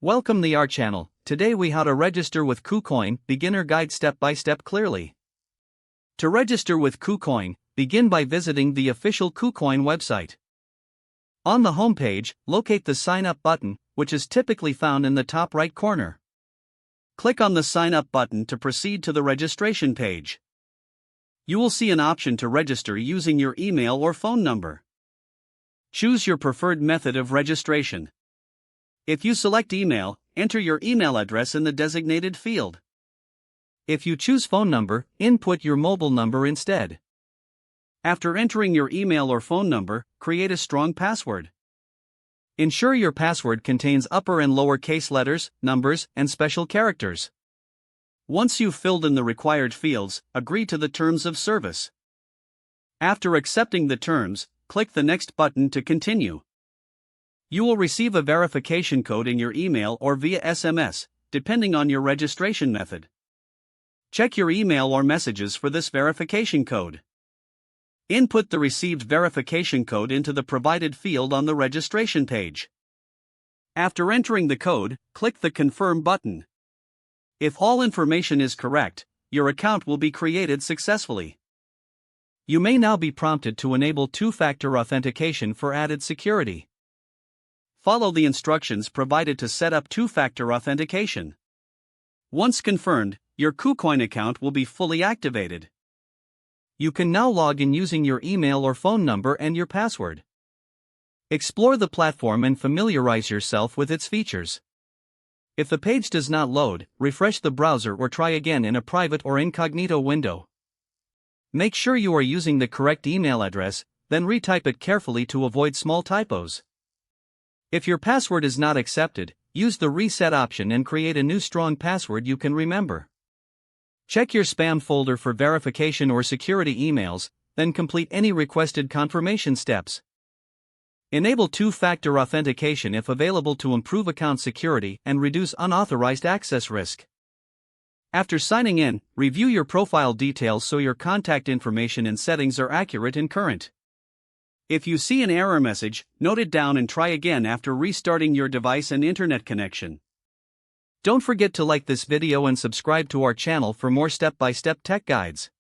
Welcome to our channel. Today we how to register with KuCoin, beginner guide step by step clearly. To register with KuCoin, begin by visiting the official KuCoin website. On the homepage, locate the sign up button, which is typically found in the top right corner. Click on the sign up button to proceed to the registration page. You will see an option to register using your email or phone number. Choose your preferred method of registration. If you select email, enter your email address in the designated field. If you choose phone number, input your mobile number instead. After entering your email or phone number, create a strong password. Ensure your password contains upper and lower case letters, numbers, and special characters. Once you've filled in the required fields, agree to the terms of service. After accepting the terms, click the next button to continue. You will receive a verification code in your email or via SMS, depending on your registration method. Check your email or messages for this verification code. Input the received verification code into the provided field on the registration page. After entering the code, click the Confirm button. If all information is correct, your account will be created successfully. You may now be prompted to enable two-factor authentication for added security. Follow the instructions provided to set up two-factor authentication. Once confirmed, your KuCoin account will be fully activated. You can now log in using your email or phone number and your password. Explore the platform and familiarize yourself with its features. If the page does not load, refresh the browser or try again in a private or incognito window. Make sure you are using the correct email address, then retype it carefully to avoid small typos. If your password is not accepted, use the reset option and create a new strong password you can remember. Check your spam folder for verification or security emails, then complete any requested confirmation steps. Enable two-factor authentication if available to improve account security and reduce unauthorized access risk. After signing in, review your profile details so your contact information and settings are accurate and current. If you see an error message, note it down and try again after restarting your device and internet connection. Don't forget to like this video and subscribe to our channel for more step-by-step tech guides.